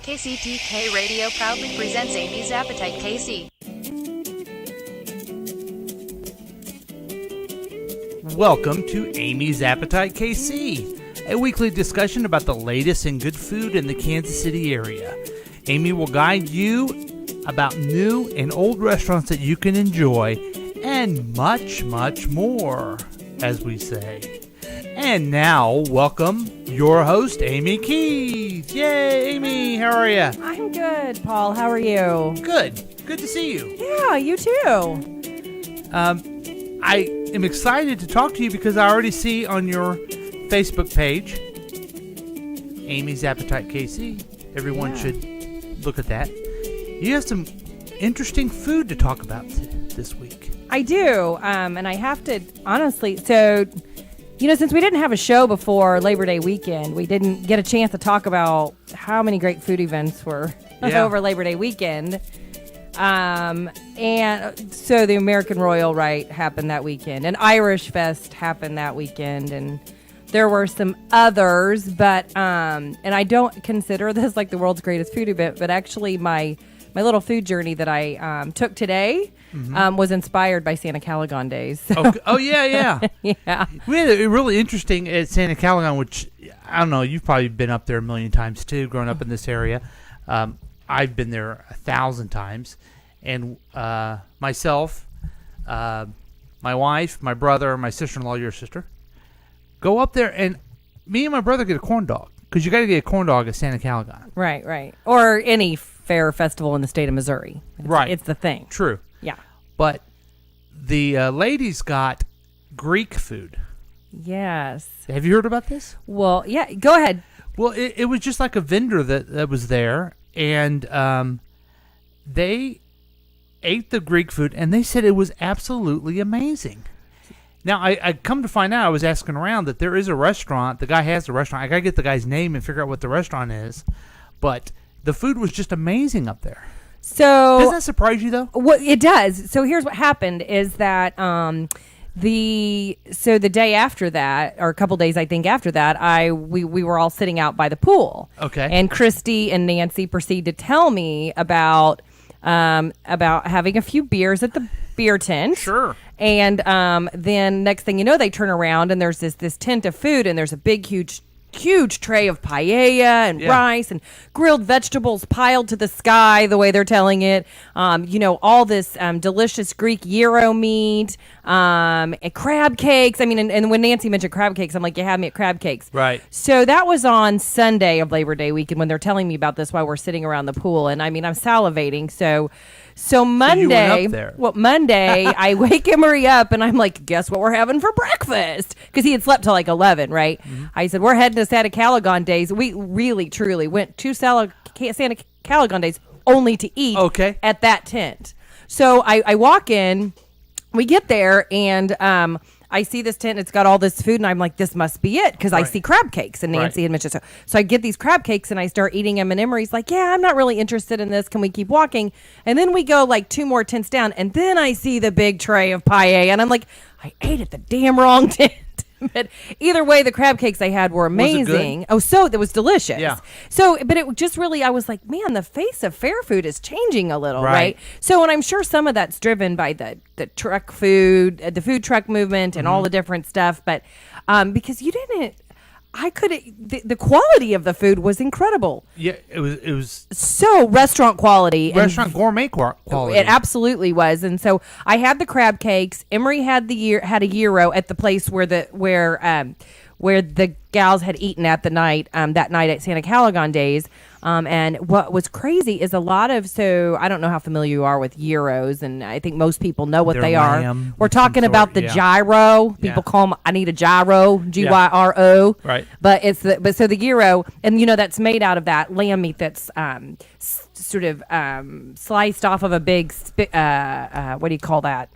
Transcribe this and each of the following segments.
KCTK Radio proudly presents Amy's Appetite KC. Welcome to Amy's Appetite KC, a weekly discussion about the latest in good food in the Kansas City area. Amy will guide you about new and old restaurants that you can enjoy, and much, much more, as we say. And now, welcome your host, Amy Keys. Yay, Amy, how are you? I'm good, Paul. How are you? Good. Good to see you. Yeah, you too. I am excited to talk to you because I already see on your Facebook page, Amy's Appetite KC. Everyone should look at that. You have some interesting food to talk about this week. I do, and I have to, honestly, since we didn't have a show before Labor Day weekend, we didn't get a chance to talk about how many great food events were over Labor Day weekend. And so the American Royal Rite happened that weekend, and Irish Fest happened that weekend, and there were some others, but and I don't consider this like the world's greatest food event, but actually my little food journey that I took today was inspired by Santa Calagon days. So. Oh, yeah. Yeah. We had a really interesting at Santa Calagon, which, I don't know, you've probably been up there a million times too, growing up in this area. I've been there 1,000 times. And myself, my wife, my brother, my sister-in-law, your sister, go up there, and me and my brother get a corn dog, because you got to get a corn dog at Santa Calagon. Right. Or any fair festival in the state of Missouri. It's the thing. True. Yeah. But the ladies got Greek food. Yes. Have you heard about this? Well, yeah. Go ahead. Well, it was just like a vendor that was there, and they ate the Greek food, and they said it was absolutely amazing. Now, I come to find out, I was asking around that there is a restaurant. The guy has a restaurant. I got to get the guy's name and figure out what the restaurant is. But the food was just amazing up there. So does that surprise you, though? Well, it does. So here's what happened is that the day after that, or a couple days I think after that, we were all sitting out by the pool. Okay. And Christy and Nancy proceeded to tell me about having a few beers at the beer tent. Sure. And then next thing you know, they turn around and there's this tent of food, and there's a big, huge tray of paella and rice and grilled vegetables piled to the sky, the way they're telling it. All this delicious Greek gyro meat, and crab cakes. I mean, and when Nancy mentioned crab cakes, I'm like, you had me at crab cakes. Right. So that was on Sunday of Labor Day weekend when they're telling me about this while we're sitting around the pool. And I mean, I'm salivating. So Monday, you went up there. Well, Monday, I wake Emery up and I'm like, guess what we're having for breakfast? Because he had slept till like 11, right? Mm-hmm. I said, we're heading to Santa Calagon days. We really, truly went to Santa Calagon days only to eat at that tent. So I walk in, we get there, and I see this tent, and it's got all this food, and I'm like, this must be it, because I see crab cakes, and Nancy had mentioned so I get these crab cakes, and I start eating them, and Emery's like, yeah, I'm not really interested in this. Can we keep walking? And then we go like 2 more tents down, and then I see the big tray of paella, and I'm like, I ate at the damn wrong tent. But either way, the crab cakes I had were amazing. So that was delicious. Yeah. So, but it just really, I was like, man, the face of fair food is changing a little, right? So, and I'm sure some of that's driven by the truck food, the food truck movement, and all the different stuff. But because the quality of the food was incredible. Yeah, it was so restaurant quality. Restaurant gourmet quality. It absolutely was. And so I had the crab cakes. Emery had a gyro at the place where the gals had eaten at that night at Santa Calagon days. And what was crazy is I don't know how familiar you are with gyros, and I think most people know what they are. We're talking about the gyro. People call them, I need a gyro, Gyro. Right. But so the gyro, and that's made out of that lamb meat that's sort of sliced off of a big, what do you call that?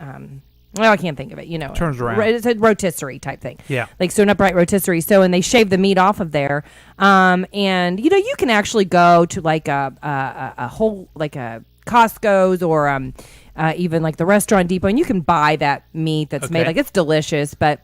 I can't think of it. Turns around. It's a rotisserie type thing. Yeah. Like so an upright rotisserie. So, and they shave the meat off of there. And you can actually go to like a whole, like a Costco's or even like the Restaurant Depot, and you can buy that meat that's made. Like, it's delicious, but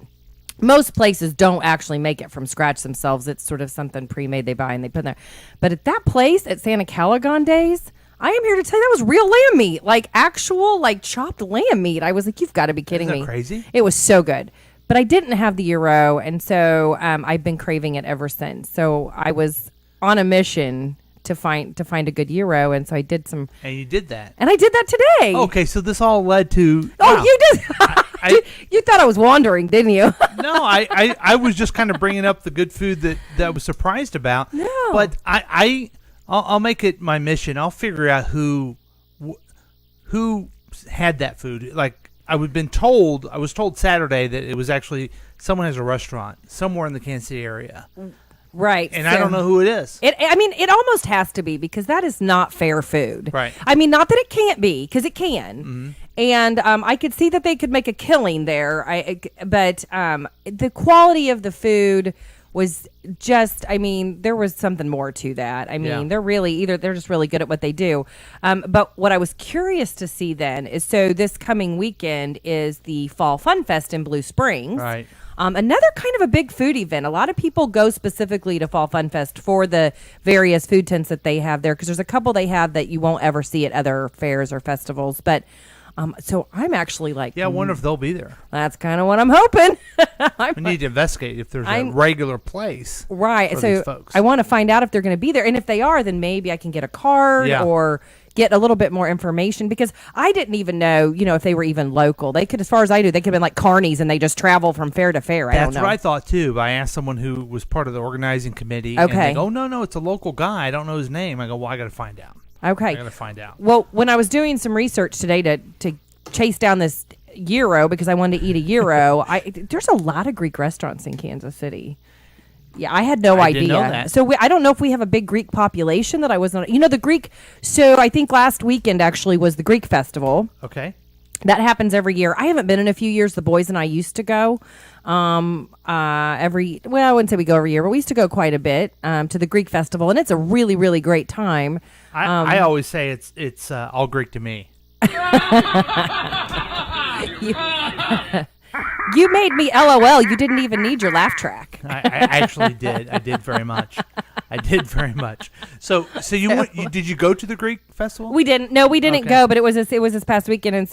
most places don't actually make it from scratch themselves. It's sort of something pre-made they buy and they put in there. But at that place at Santa Calagon Days, I am here to tell you that was real lamb meat, like actual like chopped lamb meat. I was like, you've got to be kidding Isn't me. that crazy? It was so good. But I didn't have the gyro, and so I've been craving it ever since. So I was on a mission to find a good gyro, and so I did some. And you did that. And I did that today. Okay, so this all led to. Oh, wow. you did. You thought I was wandering, didn't you? No, I was just kind of bringing up the good food that I was surprised about. No. But I'll make it my mission. I'll figure out who had that food. Like I was told Saturday that it was actually someone has a restaurant somewhere in the Kansas City area. Right. And I don't know who it is. It almost has to be, because that is not fair food. Right. I mean, not that it can't be, because it can. Mm-hmm. And I could see that they could make a killing there. But the quality of the food was just, I mean, there was something more to that. I mean, Yeah. they're just really good at what they do. But what I was curious to see then is, so this coming weekend is the Fall Fun Fest in Blue Springs. Right. Another kind of a big food event. A lot of people go specifically to Fall Fun Fest for the various food tents that they have there, because there's a couple they have that you won't ever see at other fairs or festivals. But so I'm actually like, Yeah, I wonder if they'll be there. that's kind of what I'm hoping. We need to investigate if there's a regular place. Right. For So these folks. I want to find out if they're going to be there. And if they are, then maybe I can get a card or get a little bit more information, because I didn't even know, if they were even local. They could, as far as I do, they could have been like carnies and they just travel from fair to fair. I don't know. That's what I thought too. But I asked someone who was part of the organizing committee. Okay. And they go, no, it's a local guy. I don't know his name. I go, well, I got to find out. Okay. I got to find out. Well, when I was doing some research today to chase down this gyro, because I wanted to eat a gyro, there's a lot of Greek restaurants in Kansas City. Yeah, I had no idea. Didn't know that. So I don't know if we have a big Greek population that I wasn't. The Greek. So I think last weekend actually was the Greek festival. Okay. That happens every year. I haven't been in a few years. The boys and I used to go I wouldn't say we go every year, but we used to go quite a bit to the Greek festival, and it's a really, really great time. I always say it's all Greek to me. You made me LOL. You didn't even need your laugh track. I actually did. I did very much. So did you go to the Greek festival? We didn't. No, we didn't go. But it was this past weekend, and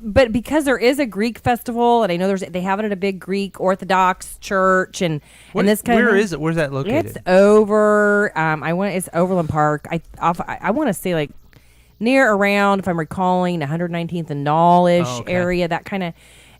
but because there is a Greek festival, and I know they have it at a big Greek Orthodox church, and this kind where of. is it? Where's that located? It's over. It's Overland Park. I want to say like near around, if I'm recalling, 119th and Knowledge area, that kind of.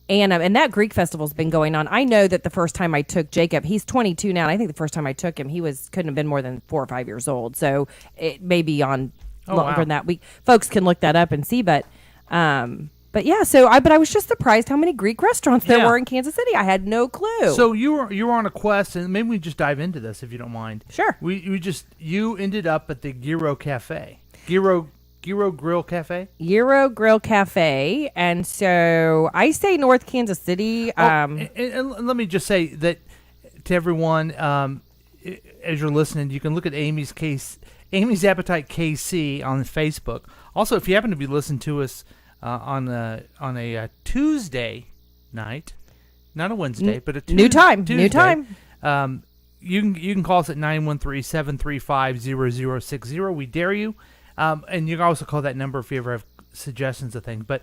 And that Greek festival's been going on. I know that the first time I took Jacob, he's 22 now, and I think the first time I took him, he couldn't have been more than 4 or 5 years old. So it may be on longer than that. Folks can look that up and see, but yeah. But I was just surprised how many Greek restaurants there were in Kansas City. I had no clue. So you were on a quest, and maybe we just dive into this if you don't mind. Sure. You ended up at the Gyro Cafe. Gyro Grill Cafe? Gyro Grill Cafe. And so I say North Kansas City. And let me just say that to everyone, as you're listening, you can look at Amy's Appetite KC on Facebook. Also, if you happen to be listening to us on a Tuesday night, not a Wednesday, but a Tuesday. New time. You can call us at 913-735-0060. We dare you. And you can also call that number if you ever have suggestions of things. But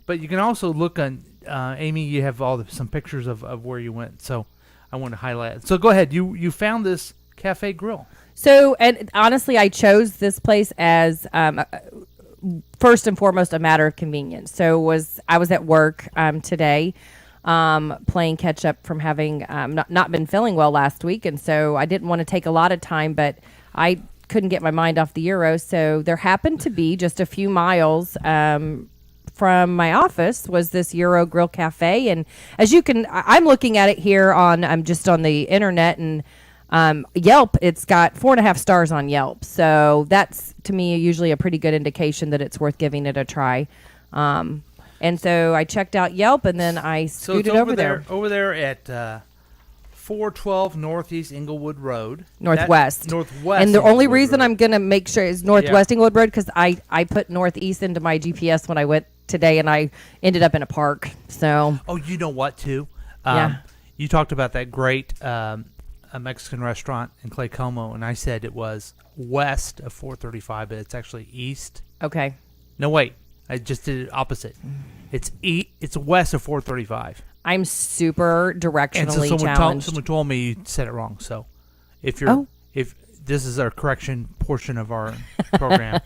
you can also look on, Amy, you have some pictures of where you went. So I want to highlight it. So go ahead. You found this Cafe Grill. So, and honestly, I chose this place as first and foremost a matter of convenience. So I was at work today playing catch up from having not been feeling well last week. And so I didn't want to take a lot of time, but I couldn't get my mind off the gyro. So there happened to be just a few miles from my office was this Gyro Grill Cafe. And as I'm looking at it here I'm just on the internet, and Yelp, it's got 4.5 stars on Yelp. So that's, to me, usually a pretty good indication that it's worth giving it a try. And so I checked out Yelp, and then I scooted over there. Over there at 412 Northeast Inglewood Road. Northwest. And the only reason I'm going to make sure is Northwest Inglewood Road, because I put Northeast into my GPS when I went today, and I ended up in a park. So. Oh, you know what, too? Yeah. You talked about that great a Mexican restaurant in Clay Como, and I said it was west of 435, but it's actually east. Okay. No, wait. I just did it opposite. It's west of 435. I'm super directionally challenged. Someone told me you said it wrong. So, if this is our correction portion of our program,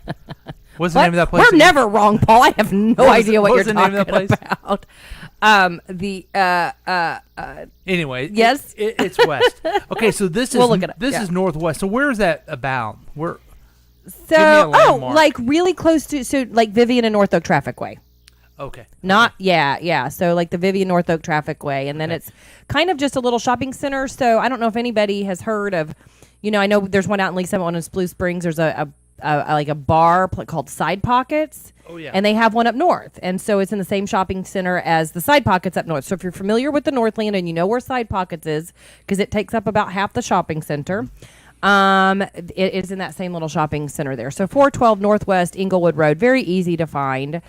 what's the name of that place? We're never wrong, Paul. I have no idea what you're the name of that place? about. Anyway, yes, it's west. Okay, so this is look it up. This is northwest. So where is that about? Where? So like really close to like Vivian and North Oak Traffic Way. Okay. Yeah. So like the Vivian North Oak Traffic Way, and then it's kind of just a little shopping center. So I don't know if anybody has heard of, I know there's one out in Lisa, one in Blue Springs. There's a bar called Side Pockets. Oh yeah. And they have one up north, and so it's in the same shopping center as the Side Pockets up north. So if you're familiar with the Northland and you know where Side Pockets is, because it takes up about half the shopping center. It is in that same little shopping center there. So 412 Northwest Inglewood Road, very easy to find.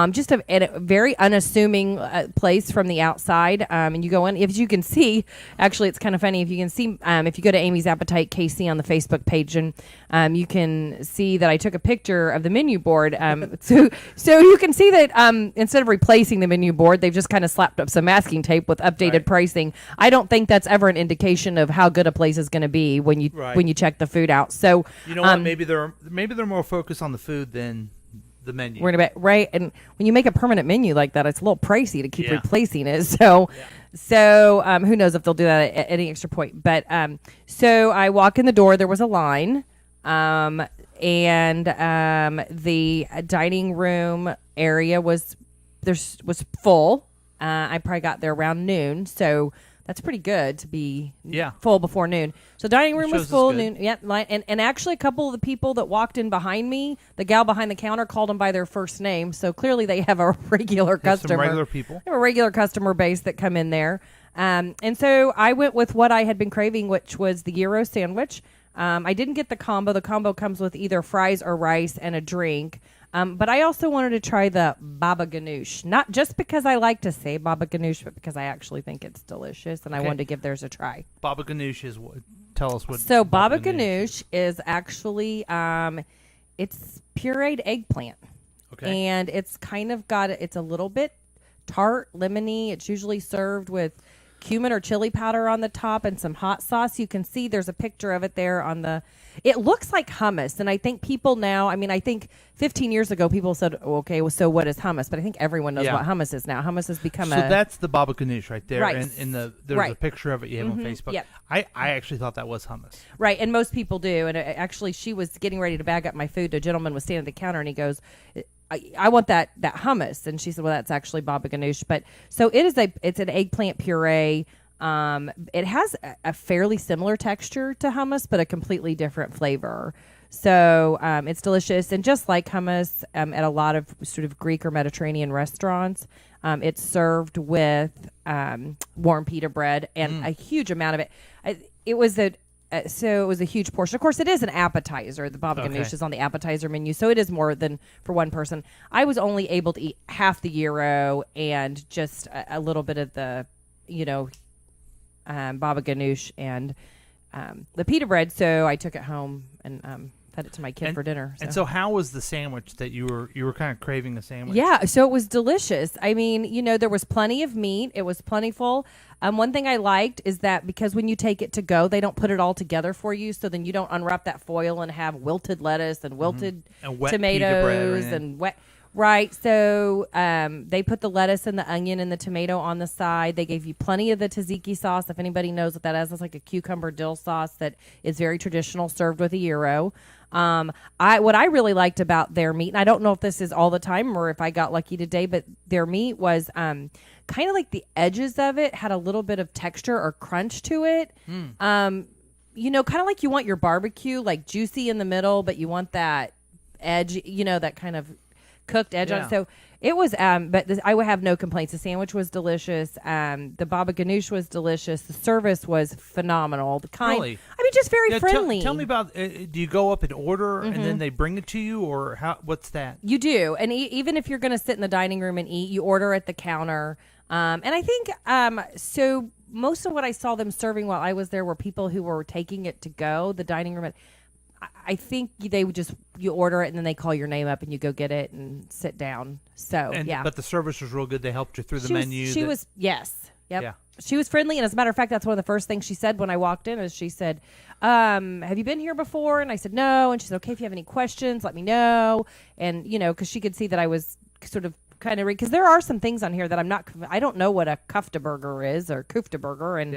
Just a very unassuming place from the outside. And you go in, if you can see, actually it's kind of funny, if you can see, if you go to Amy's Appetite KC on the Facebook page, and you can see that I took a picture of the menu board. So you can see that instead of replacing the menu board, they've just kind of slapped up some masking tape with updated pricing. I don't think that's ever an indication of how good a place is going to be when you check the food out. So you know what? Maybe they're more focused on the food than the menu. We're gonna right, and when you make a permanent menu like that, it's a little pricey to keep replacing it. So, who knows if they'll do that at any extra point? But so I walk in the door. There was a line, and the dining room area was full. I probably got there around noon, so that's pretty good to be full before noon. So dining room was full noon. Yeah, and actually a couple of the people that walked in behind me, the gal behind the counter called them by their first name. So clearly they have a regular customer. Some regular people. They have a regular customer base that come in there. And so I went with what I had been craving, which was the gyro sandwich. I didn't get the combo. The combo comes with either fries or rice and a drink. But I also wanted to try the baba ganoush, not just because I like to say baba ganoush, but because I actually think it's delicious, and I wanted to give theirs a try. Baba ganoush is what? Tell us what. So baba ganoush is actually it's pureed eggplant, and it's kind of it's a little bit tart, lemony. It's usually served with cumin or chili powder on the top and some hot sauce. You can see there's a picture of it there on the. It looks like hummus, and I think people now, I think 15 years ago people said, okay, well, so what is hummus? But I think everyone knows what hummus is now. Hummus has become So that's the baba ganoush right there. Right. And there's a picture of it you have on Facebook. Yep. I actually thought that was hummus. Right, and most people do. And actually, she was getting ready to bag up my food. A gentleman was standing at the counter, and he goes, I want that hummus. And she said, well, that's actually baba ganoush. But so it's an eggplant puree. It has a fairly similar texture to hummus, but a completely different flavor. So it's delicious. And just like hummus at a lot of sort of Greek or Mediterranean restaurants, it's served with warm pita bread and a huge amount of it. It was a huge portion. Of course, it is an appetizer. The baba ganoush is on the appetizer menu, so it is more than for one person. I was only able to eat half the gyro and just a little bit of the, baba ganoush and the pita bread. So I took it home and fed it to my kid for dinner. So. And so how was the sandwich that you were kind of craving the sandwich? Yeah, so it was delicious. I mean, there was plenty of meat. It was plentiful. One thing I liked is that because when you take it to go, they don't put it all together for you, so then you don't unwrap that foil and have wilted lettuce and wilted and wet tomatoes and wet. Right, so they put the lettuce and the onion and the tomato on the side. They gave you plenty of the tzatziki sauce. If anybody knows what that is, it's like a cucumber dill sauce that is very traditional, served with a gyro. What I really liked about their meat, and I don't know if this is all the time or if I got lucky today, but their meat was kind of like the edges of it had a little bit of texture or crunch to it. Kind of like you want your barbecue, like juicy in the middle, but you want that edge, that kind of cooked edge on it. So it was, I would have no complaints. The sandwich was delicious. The baba ganoush was delicious. The service was phenomenal. Really? just very Yeah, friendly. Tell me about. Do you go up and order, and then they bring it to you, or how? What's that? You do, and even if you're going to sit in the dining room and eat, you order at the counter. And I think so. Most of what I saw them serving while I was there were people who were taking it to go. The dining room. I think they would you order it and then they call your name up and you go get it and sit down. So yeah. But the service was real good. They helped you through the menu. She was yes. Yep. Yeah. She was friendly, and as a matter of fact, that's one of the first things she said when I walked in. Is she said, "Have you been here before?" And I said, "No." And she said, "Okay, if you have any questions, let me know." And because she could see that I was sort of kind of because there are some things on here that I don't know what a kufta burger is or kufta burger, and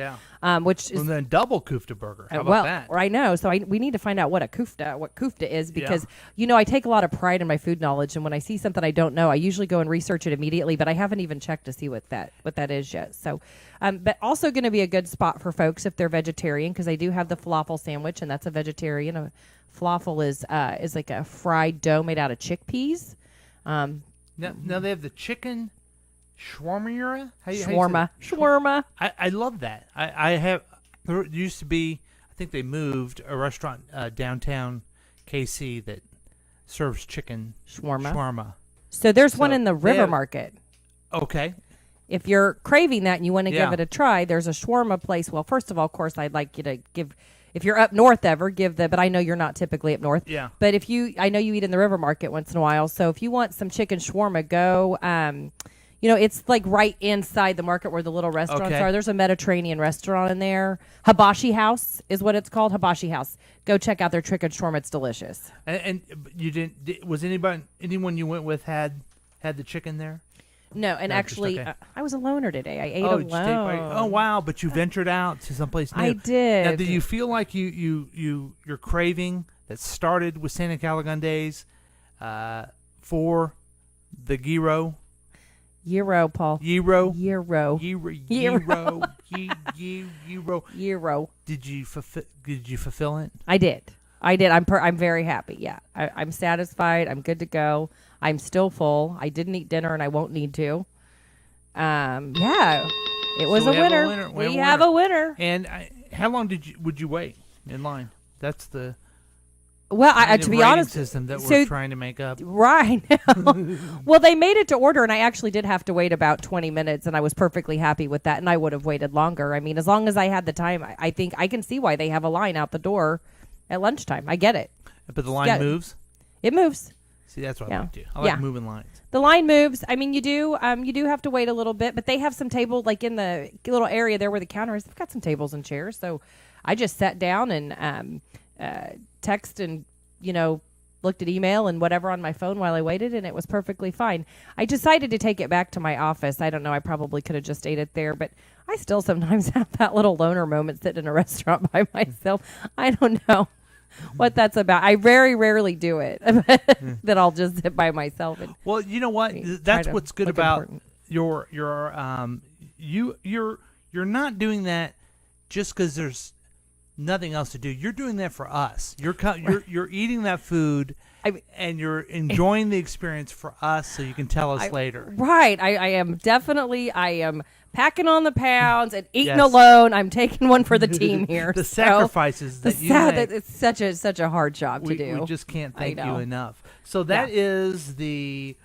which is and then double kufta burger. How about that? I know. So we need to find out what kufta is because I take a lot of pride in my food knowledge, and when I see something I don't know, I usually go and research it immediately. But I haven't even checked to see what that is yet. So, but also going to be a good spot for folks if they're vegetarian because they do have the falafel sandwich, and that's a vegetarian. A falafel is like a fried dough made out of chickpeas. Now they have the chicken shawarma. Shawarma. I love that. I have. There used to be. I think they moved a restaurant downtown KC that serves chicken shawarma. So there's one in the River Market. Okay. If you're craving that and you want to give it a try, there's a shawarma place. Well, first of all, of course, I'd like you to give. If you're up north ever, but I know you're not typically up north. Yeah. But I know you eat in the River Market once in a while. So if you want some chicken shawarma, go. It's like right inside the market where the little restaurants are. There's a Mediterranean restaurant in there. Hibachi House is what it's called. Hibachi House. Go check out their chicken shawarma. It's delicious. And you didn't? Was anyone you went with had the chicken there? No, and actually, I was a loner today. I ate alone. Oh wow! But you ventured out to someplace new. I did. Now, do you feel like your craving that started with Santa Calagon days for the gyro? Gyro, Paul. Gyro. Did you fulfill it? I did. I'm very happy. Yeah, I'm satisfied. I'm good to go. I'm still full. I didn't eat dinner, and I won't need to. It was a winner. We have a winner. And how long would you wait in line? That's the to be honest, system that we're trying to make up. Right. Well, they made it to order, and I actually did have to wait about 20 minutes, and I was perfectly happy with that, and I would have waited longer. I mean, as long as I had the time, I think I can see why they have a line out the door at lunchtime. I get it. But the line moves? It moves. See, that's what I like to do. I like moving lines. The line moves. I mean, you do have to wait a little bit, but they have some tables like in the little area there where the counter is. They've got some tables and chairs. So I just sat down and text and looked at email and whatever on my phone while I waited, and it was perfectly fine. I decided to take it back to my office. I don't know. I probably could have just ate it there, but I still sometimes have that little loner moment sitting in a restaurant by myself. I don't know what that's about. I very rarely do it. That I'll just sit by myself. And well, you know what? That's what's good about you're not doing that just because there's nothing else to do. You're doing that for us. You're eating that food. And you're enjoying the experience for us, so you can tell us later. Right. I am definitely. I am packing on the pounds and eating alone. I'm taking one for the team here. The sacrifices that you make. It's such a hard job to do. We just can't thank you enough. So that is the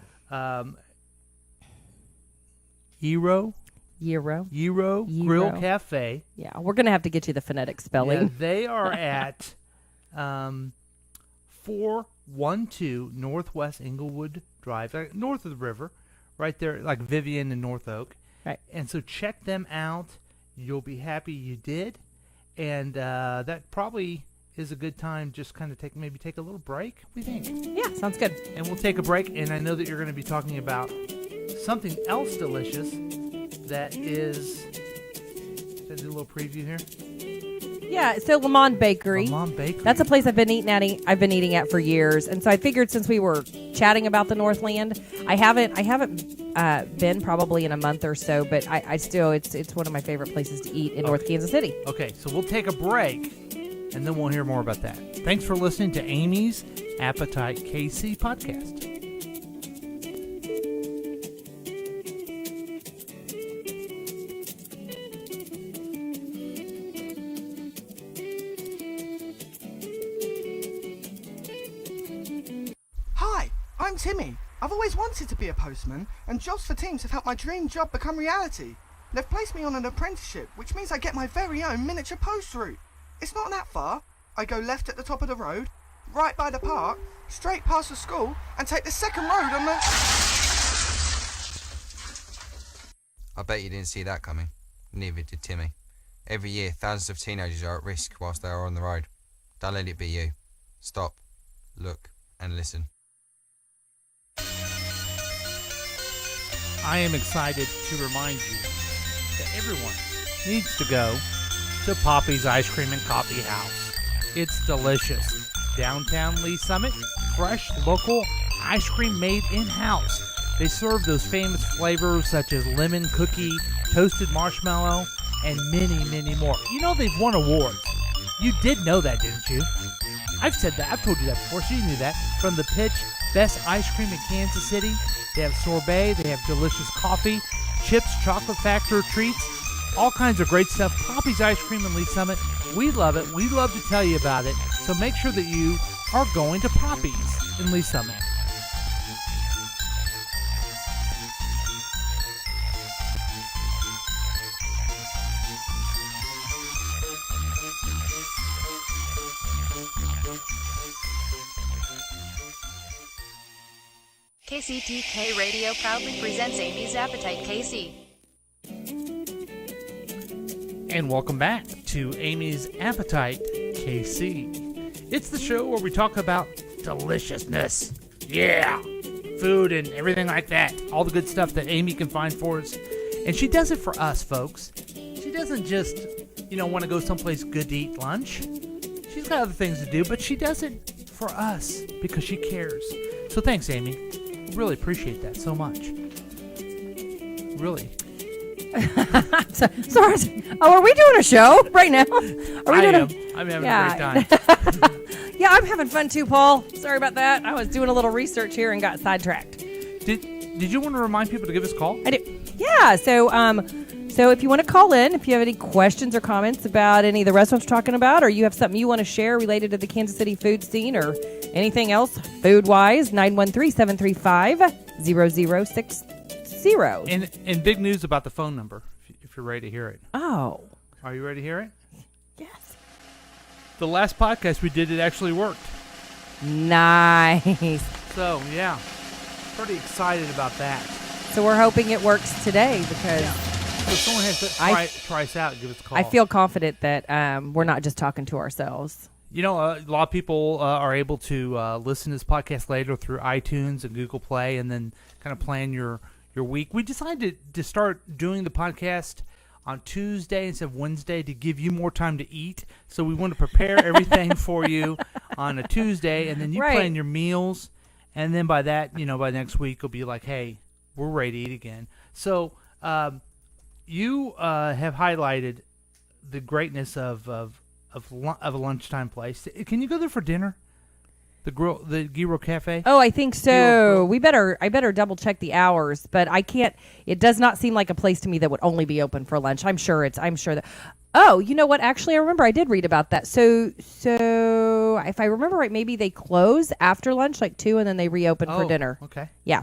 Gyro Grill Cafe. Yeah, we're gonna have to get you the phonetic spelling. Yeah, they are at 412 Northwest Inglewood Drive, north of the river, right there, like Vivian and North Oak. Right. And so check them out. You'll be happy you did. And that probably is a good time. Just kind of take a little break, we think. Yeah, sounds good. And we'll take a break. And I know that you're going to be talking about something else delicious that is. Should I do a little preview here? Yeah, so Monde Bakery. Monde Bakery. That's a place I've been eating at for years, and so I figured since we were chatting about the Northland, I haven't been probably in a month or so, but I still it's one of my favorite places to eat in North Kansas City. Okay, so we'll take a break, and then we'll hear more about that. Thanks for listening to Amy's Appetite KC podcast. I'm Timmy. I've always wanted to be a postman, and Jobs for Teams have helped my dream job become reality. They've placed me on an apprenticeship, which means I get my very own miniature post route. It's not that far. I go left at the top of the road, right by the park, straight past the school, and take the second road on the... I bet you didn't see that coming. Neither did Timmy. Every year, thousands of teenagers are at risk whilst they are on the road. Don't let it be you. Stop, look, and listen. I am excited to remind you that everyone needs to go to Poppy's Ice Cream and Coffee House. It's delicious. Downtown Lee Summit, fresh, local ice cream made in-house. They serve those famous flavors such as lemon cookie, toasted marshmallow, and many, many more. You know they've won awards. You did know that, didn't you? I've said that. I've told you that before, so you knew that. From the pitch, best ice cream in Kansas City. They have sorbet. They have delicious coffee, chips, chocolate factor treats, all kinds of great stuff. Poppy's Ice Cream in Lee Summit. We love it. We love to tell you about it. So make sure that you are going to Poppy's in Lee Summit. KCTK Radio proudly presents Amy's Appetite KC. And welcome back to Amy's Appetite KC. It's the show where we talk about deliciousness. Yeah! Food and everything like that. All the good stuff that Amy can find for us. And she does it for us, folks. She doesn't just, want to go someplace good to eat lunch. She's got other things to do, but she does it for us because she cares. So thanks, Amy. Really appreciate that so much. Really. Sorry. Oh, are we doing a show right now? I'm having a great time. Yeah, I'm having fun too, Paul. Sorry about that. I was doing a little research here and got sidetracked. Did you want to remind people to give us a call? I do. Yeah. So if you want to call in, if you have any questions or comments about any of the restaurants we're talking about, or you have something you want to share related to the Kansas City food scene or anything else food-wise, 913-735-0060. And big news about the phone number, if you're ready to hear it. Oh. Are you ready to hear it? Yes. The last podcast we did, it actually worked. Nice. So, yeah. Pretty excited about that. So we're hoping it works today because... Yeah. So someone has to try us out and give us a call. I feel confident that we're not just talking to ourselves. A lot of people are able to listen to this podcast later through iTunes and Google Play and then kind of plan your week. We decided to start doing the podcast on Tuesday instead of Wednesday to give you more time to eat. So we want to prepare everything for you on a Tuesday, and then you plan your meals. And then by that, by next week, it'll be like, hey, we're ready to eat again. So you have highlighted the greatness of a lunchtime place. Can you go there for dinner? The Gyro Cafe? Oh, I think so. I better double check the hours, but I can't. It does not seem like a place to me that would only be open for lunch. I'm sure that. Oh, you know what? Actually, I remember I did read about that. So if I remember right, maybe they close after lunch, like 2, and then they reopen for dinner. Okay. Yeah.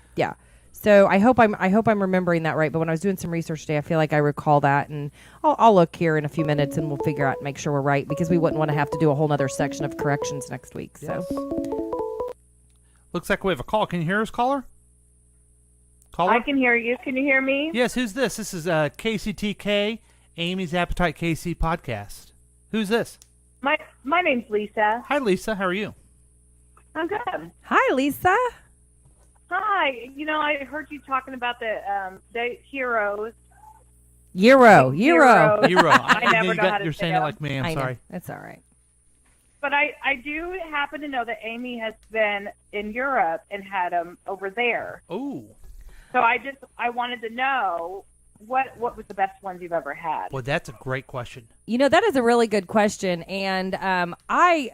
So I hope I'm remembering that right. But when I was doing some research today, I feel like I recall that, and I'll look here in a few minutes, and we'll figure out and make sure we're right, because we wouldn't want to have to do a whole nother section of corrections next week. So looks like we have a call. Can you hear us, caller? Caller? I can hear you. Can you hear me? Yes. Who's this? This is KCTK, Amy's Appetite KC podcast. Who's this? My name's Lisa. Hi, Lisa. How are you? I'm good. Hi, Lisa. Hi. I heard you talking about the heroes. Gyro. I never know how to You're say saying it like me. I'm sorry. That's all right. But I do happen to know that Amy has been in Europe and had them over there. Oh. So I wanted to know what was the best ones you've ever had. Well, that's a great question. That is a really good question, and I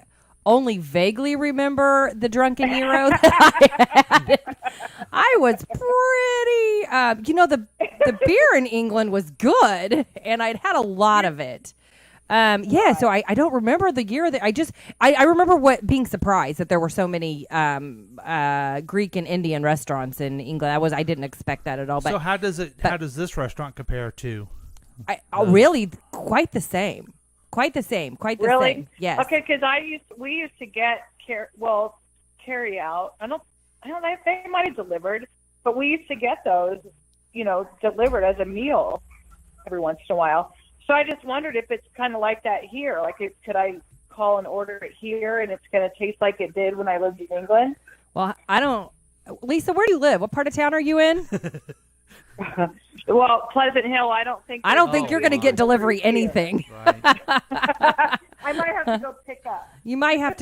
only vaguely remember the drunken gyro that I had. I was pretty, the beer in England was good, and I'd had a lot of it. Yeah, so I don't remember the year that I remember being surprised that there were so many Greek and Indian restaurants in England. I didn't expect that at all. But So how does this restaurant compare to? really quite the same. Quite the same. Really? Same. Yes. Okay, because we used to get carry out. I don't know if they might have delivered, but we used to get those, delivered as a meal every once in a while. So I just wondered if it's kind of like that here. Like, could I call and order it here, and it's going to taste like it did when I lived in England? Well, I don't. Lisa, where do you live? What part of town are you in? Well, Pleasant Hill. I don't think you're going to get delivery anything. Right. I might have to go pick up. You might have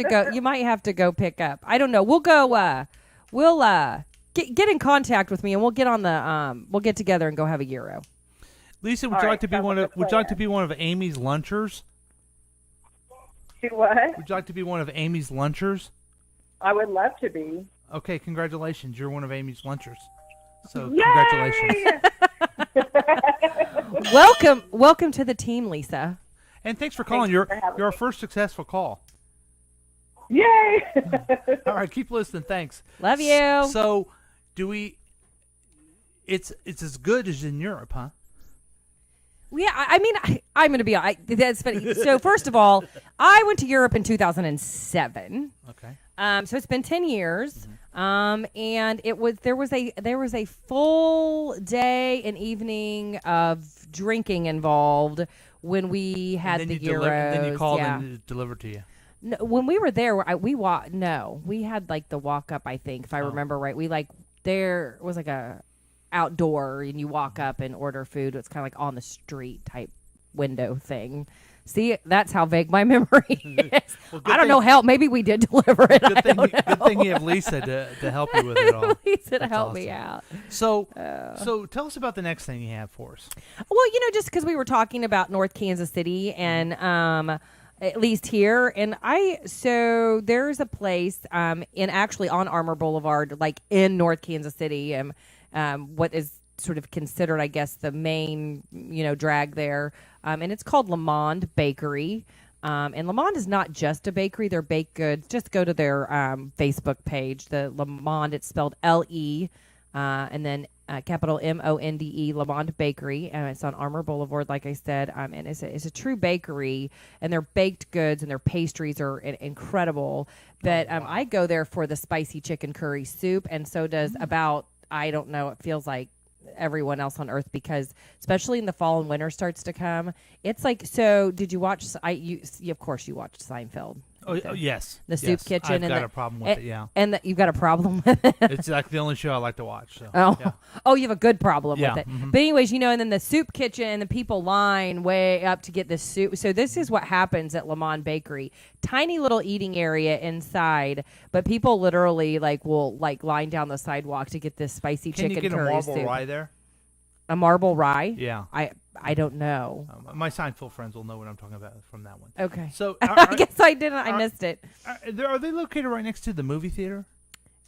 to go pick up. I don't know. We'll go. We'll get in contact with me, and we'll get on the. We'll get together and go have a gyro. Lisa, would you like to be one of Amy's lunchers? Do what? Would you like to be one of Amy's lunchers? I would love to be. Okay, congratulations. You're one of Amy's lunchers. So Yay! congratulations. Welcome to the team, Lisa. And thanks for calling. You're our first successful call. Yay! All right, keep listening. Thanks. Love you. So, it's as good as in Europe, huh? Yeah, I mean, I'm going to be honest. That's funny. So, first of all, I went to Europe in 2007. Okay. So it's been 10 years. And there was a full day and evening of drinking involved when we had the Euros. Then you called and it delivered to you. No, when we were there, we had like the walk up. I think if I remember right, there was like a outdoor and you walk up and order food. It's kind of like on the street type window thing. See, that's how vague my memory is. Well, I don't know how. Maybe we did deliver it. Good thing you have Lisa to help you with it all. Lisa to help me out. So tell us about the next thing you have for us. Well, just because we were talking about North Kansas City and at least here, and so there's a place actually on Armour Boulevard, like in North Kansas City, what is sort of considered, I guess, the main, drag there. And it's called Monde Bakery. And Monde is not just a bakery. They're baked goods. Just go to their Facebook page. The Monde, it's spelled L-E, and then capital M-O-N-D-E, Monde Bakery. And it's on Armour Boulevard, like I said. And it's a true bakery. And their baked goods and their pastries are incredible. But I go there for the spicy chicken curry soup. And so does I don't know, it feels like everyone else on earth, because especially in the fall and winter starts to come, it's like, so did you watch, of course you watched Seinfeld. Oh, yes. The soup kitchen. I've got a problem with it, yeah. And you've got a problem with it? It's like the only show I like to watch. So, you have a good problem with it. Mm-hmm. But anyways, and then the soup kitchen and the people line way up to get this soup. So this is what happens at Monde Bakery. Tiny little eating area inside, but people literally will line down the sidewalk to get this spicy chicken curry soup. Can you get a marble rye there? A marble rye? Yeah. I don't know. My Seinfeld friends will know what I'm talking about from that one. Okay. So I guess I didn't. I missed it. Are they located right next to the movie theater?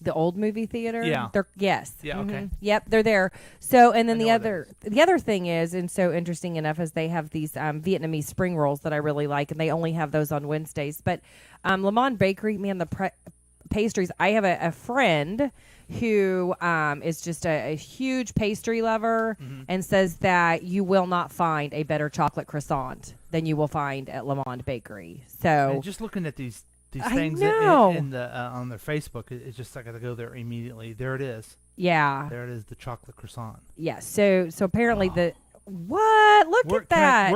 The old movie theater? Yeah. Yes. Yeah. Okay. Mm-hmm. Yep, they're there. So, and then the other thing is, and so interesting enough, is they have these Vietnamese spring rolls that I really like, and they only have those on Wednesdays. But Monde Bakery, man, the pastries. I have a friend who is just a huge pastry lover, and says that you will not find a better chocolate croissant than you will find at Monde Bakery. So, and just looking at these things in the on their Facebook, it's just I got to go there immediately. There it is. Yeah. There it is, the chocolate croissant. Yeah. So apparently what? Look at that.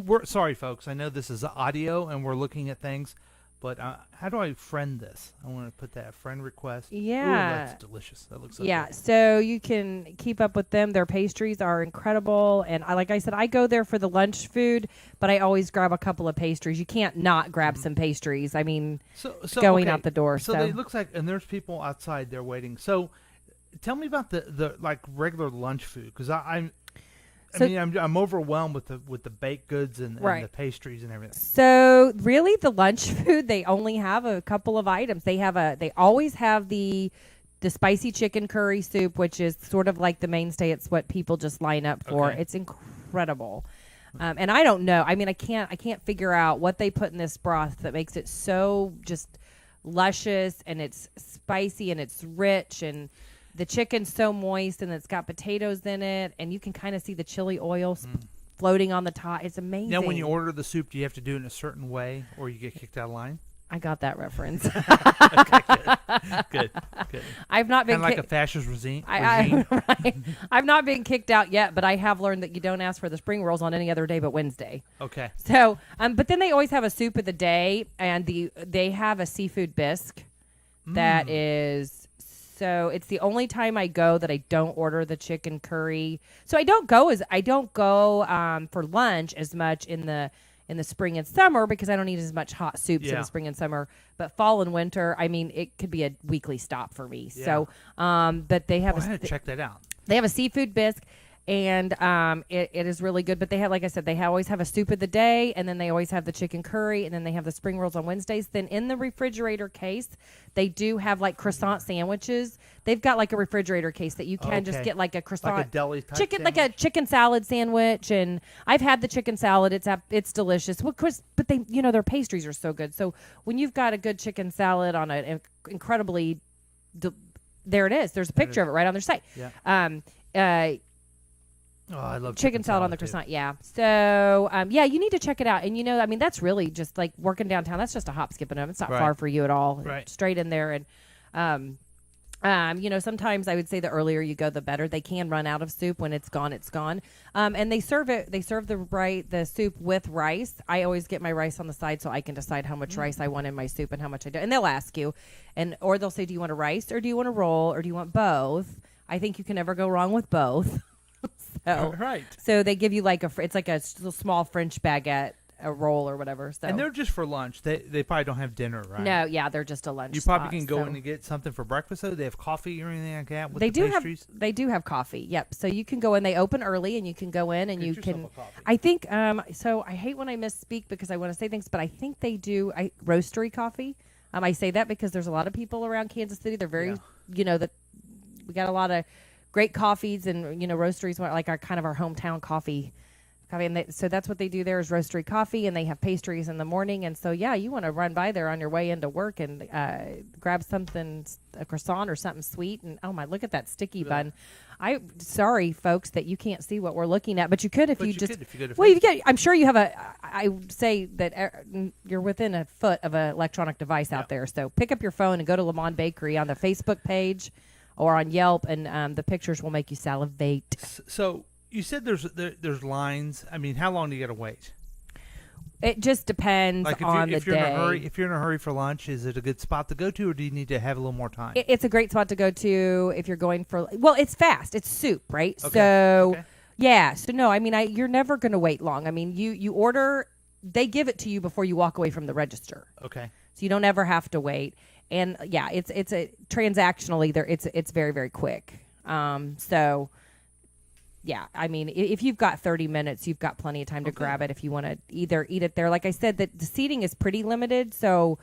We're sorry, folks. I know this is audio and we're looking at things. But how do I friend this? I want to put that friend request. Yeah. Ooh, that's delicious. That looks so good. So you can keep up with them. Their pastries are incredible. And like I said, I go there for the lunch food, but I always grab a couple of pastries. You can't not grab some pastries. I mean, going out the door. So it looks like, and there's people outside there waiting. So tell me about the regular lunch food, because I'm overwhelmed with the baked goods and the pastries and everything. So really, the lunch food, they only have a couple of items. They always have the spicy chicken curry soup, which is sort of like the mainstay. It's what people just line up for. Okay. It's incredible. And I don't know. I mean, I can't figure out what they put in this broth that makes it so just luscious, and it's spicy and it's rich, and the chicken's so moist, and it's got potatoes in it, and you can kind of see the chili oil floating on the top. It's amazing. Now, when you order the soup, do you have to do it in a certain way, or you get kicked out of line? I got that reference. Good. I've not been kind of like a fascist regime. right. I've not been kicked out yet, but I have learned that you don't ask for the spring rolls on any other day but Wednesday. Okay. So, but then they always have a soup of the day, and they have a seafood bisque that is. So it's the only time I go that I don't order the chicken curry. So I don't go for lunch as much in the spring and summer because I don't eat as much hot soups in the spring and summer. But fall and winter, I mean, it could be a weekly stop for me. Yeah. So, but they have check that out. They have a seafood bisque, and it is really good. But they have, like I said, they always have a soup of the day, and then they always have the chicken curry, and then they have the spring rolls on Wednesdays. Then in the refrigerator case, they do have like croissant sandwiches. They've got like a refrigerator case that you can just get like a croissant, like a deli type chicken, sandwich? like a chicken salad sandwich. And I've had the chicken salad; it's delicious. Well, but they, their pastries are so good. So when you've got a good chicken salad on an incredibly, there it is. There's a picture of it right on their site. Yeah. I love chicken salad on the croissant. Yeah. So, you need to check it out. And, I mean, that's really just like working downtown. That's just a hop, skip, and over. It's not far for you at all. Right. Straight in there. And, sometimes I would say the earlier you go, the better. They can run out of soup. When it's gone, it's gone. And they serve the soup with rice. I always get my rice on the side so I can decide how much rice I want in my soup and how much I do. And they'll ask you, or they'll say, do you want a rice, or do you want a roll, or do you want both? I think you can never go wrong with both. So they give you it's like a small French baguette, a roll or whatever. So. And they're just for lunch. They probably don't have dinner, right? No, yeah, they're just a lunch. You probably can go in and get something for breakfast. Though they have coffee or anything like that. With they the pastries? They do have coffee. Yep. So you can go in. They open early, and you can go in and get you can. A coffee. I think. So I hate when I misspeak because I want to say things, but I think they do roastery coffee. I say that because there's a lot of people around Kansas City. They're very, that we got a lot of great coffees and roasteries, like our hometown coffee, and so that's what they do there is roastery coffee, and they have pastries in the morning. And so you want to run by there on your way into work and grab something, a croissant or something sweet. And oh my, look at that sticky bun. Sorry folks that you can't see what we're looking at, but you could if you go to well, you get. I'm sure you have I would say that you're within a foot of an electronic device out there. So pick up your phone and go to Monde Bakery on the Facebook page or on Yelp, and the pictures will make you salivate. So you said there's lines. I mean, how long do you got to wait? It just depends on the day. If you're in a hurry for lunch, is it a good spot to go to, or do you need to have a little more time? It's a great spot to go to if you're going for. Well, it's fast. It's soup, right? Okay. So okay. Yeah. So no, I mean, you're never going to wait long. I mean, you order. They give it to you before you walk away from the register. Okay. So you don't ever have to wait. And it's a transactionally there. It's very, very quick. So yeah, I mean, if you've got 30 minutes, you've got plenty of time to grab it if you want to either eat it there. Like I said, the seating is pretty limited, so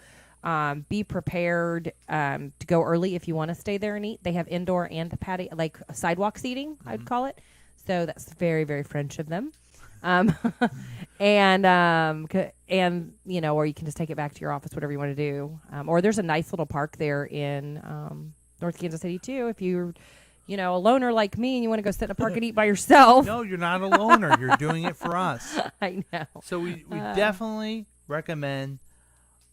be prepared to go early if you want to stay there and eat. They have indoor and patio, like sidewalk seating, I'd call it. So that's very, very French of them. And or you can just take it back to your office, whatever you want to do. Or there's a nice little park there in North Kansas City too. If you're, a loner like me and you want to go sit in a park and eat by yourself. No, you're not a loner. You're doing it for us. I know. So we definitely recommend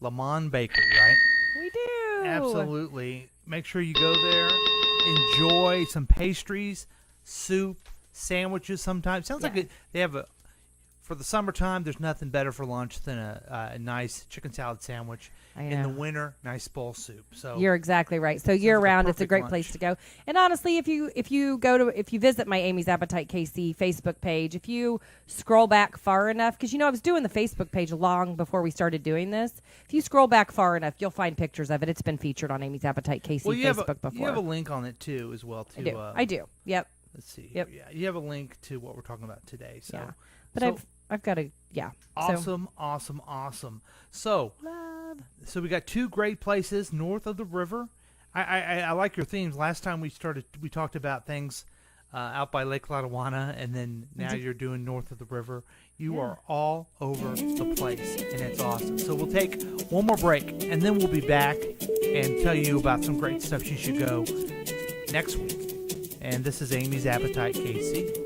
Monde Bakery, right? We do. Absolutely. Make sure you go there. Enjoy some pastries, soup, sandwiches sometimes. Sounds like they have for the summertime, there's nothing better for lunch than a nice chicken salad sandwich. In the winter, nice bowl soup. So you're exactly right. So year round, it's a great lunch. place to go. And honestly, if you visit my Amy's Appetite KC Facebook page, if you scroll back far enough, because I was doing the Facebook page long before we started doing this. If you scroll back far enough, you'll find pictures of it. It's been featured on Amy's Appetite KC Facebook before. You have a link on it too, as well. I do. Yep. Let's see. Yep. Yeah, you have a link to what we're talking about today. So, yeah. But I've got awesome. So, So we got two great places north of the river. I like your themes. Last time we talked about things out by Lake Lotawana, and then now you're doing north of the river. You are all over the place, and it's awesome. So we'll take one more break, and then we'll be back and tell you about some great stuff you should go next week. And this is Amy's Appetite KC.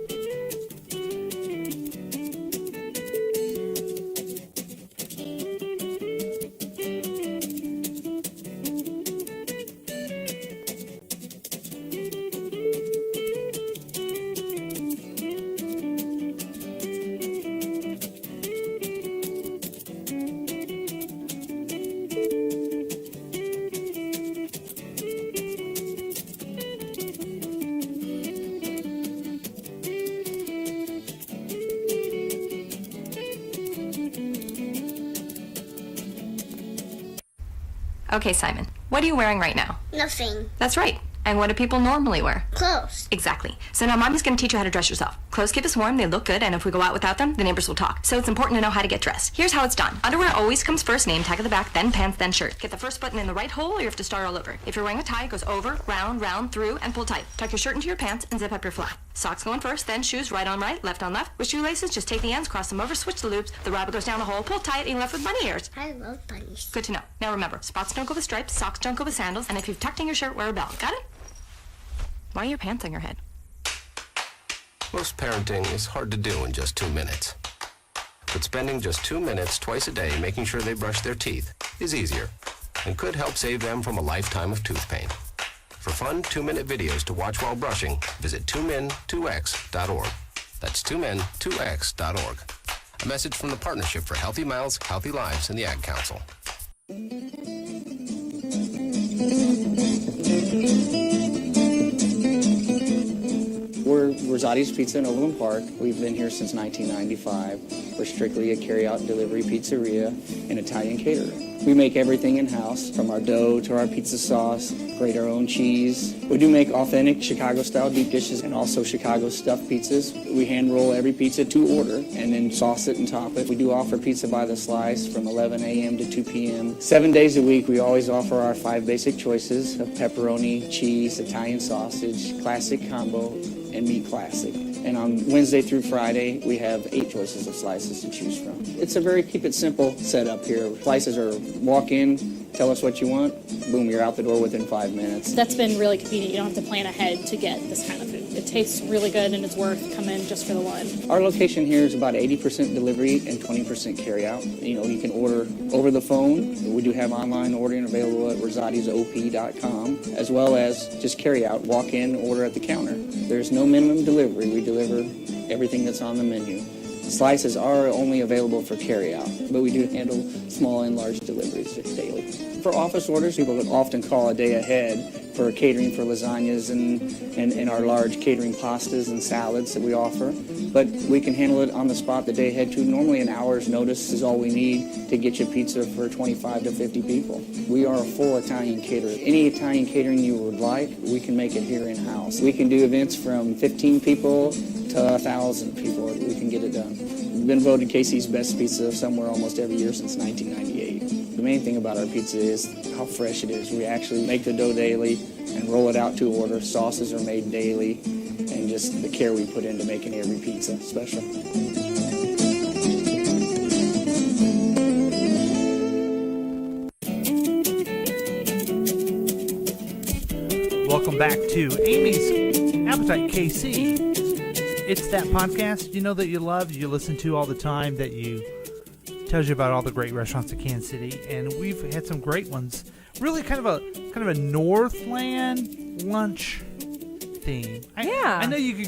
Okay, Simon, what are you wearing right now? Nothing. That's right. And what do people normally wear? Clothes. Exactly. So now Mommy's going to teach you how to dress yourself. Clothes keep us warm, they look good, and if we go out without them, the neighbors will talk. So it's important to know how to get dressed. Here's how it's done. Underwear always comes first, name tag at the back, then pants, then shirt. Get the first button in the right hole, or you have to start all over. If you're wearing a tie, it goes over, round, round, through, and pull tight. Tuck your shirt into your pants and zip up your flap. Socks going first, then shoes right on right, left on left. With shoelaces, just take the ends, cross them over, switch the loops. The rabbit goes down the hole, pull tight, and you're left with bunny ears. I love bunnies. Good to know. Now remember, spots don't go with stripes, socks don't go with sandals, and if you've tucked in your shirt, wear a belt. Got it? Why are your pants on your head? Most parenting is hard to do in just 2 minutes. But spending just 2 minutes twice a day making sure they brush their teeth is easier and could help save them from a lifetime of tooth pain. For fun 2-minute videos to watch while brushing, visit 2min2x.org. That's 2min2x.org. A message from the Partnership for Healthy Mouths, Healthy Lives, and the Ad Council. We're Rosati's Pizza in Overland Park. We've been here since 1995. We're strictly a carry-out delivery pizzeria and Italian caterer. We make everything in-house, from our dough to our pizza sauce, grate our own cheese. We do make authentic Chicago-style deep dishes and also Chicago stuffed pizzas. We hand-roll every pizza to order and then sauce it and top it. We do offer pizza by the slice from 11 a.m. to 2 p.m. 7 days a week, we always offer our 5 basic choices of pepperoni, cheese, Italian sausage, classic combo, and meat classic. And on Wednesday through Friday, we have 8 choices of slices to choose from. It's a very keep it simple setup here. Slices are walk in, tell us what you want, boom, you're out the door within 5 minutes. That's been really convenient. You don't have to plan ahead to get this kind of food. It tastes really good and it's worth coming just for the one. Our location here is about 80% delivery and 20% carry out. You know, you can order over the phone. We do have online ordering available at rosatisop.com, as well as just carry out, walk in, order at the counter. There's no minimum delivery. We deliver everything that's on the menu. Slices are only available for carry out, but we do handle small and large deliveries daily. For office orders, people would often call a day ahead for catering for lasagnas and our large catering pastas and salads that we offer. But we can handle it on the spot the day ahead too. Normally an hour's notice is all we need to get you pizza for 25 to 50 people. We are a full Italian caterer. Any Italian catering you would like, we can make it here in-house. We can do events from 15 people to 1,000 people. We can get it done. We've been voted KC's best pizza somewhere almost every year since 1998. The main thing about our pizza is how fresh it is. We actually make the dough daily and roll it out to order. Sauces are made daily, and just the care we put into making every pizza special. Welcome back to Amy's Appetite KC. It's that podcast you know that you love, you listen to all the time, that you tells you about all the great restaurants in Kansas City, and we've had some great ones. Really, kind of a Northland lunch theme. I know you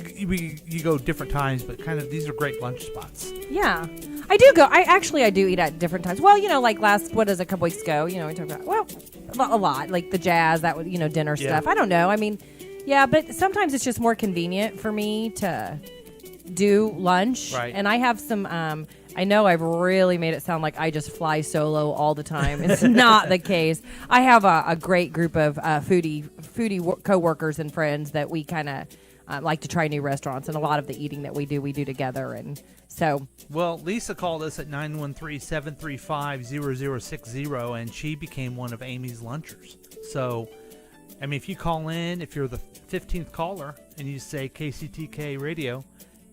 go different times, but kind of these are great lunch spots. Yeah. I do go. I do eat at different times. Well, like a couple weeks ago, we talked about, a lot, like the jazz, that was, dinner stuff. I don't know. I mean, yeah, but sometimes it's just more convenient for me to do lunch. Right. And I have some, I know I've really made it sound like I just fly solo all the time. It's not the case. I have a great group of foodie co-workers and friends that we kind of like to try new restaurants, and a lot of the eating that we do together. And so, well, Lisa called us at 913-735-0060, and she became one of Amy's lunchers. So I mean, if you call in, if you're the 15th caller and you say KCTK Radio,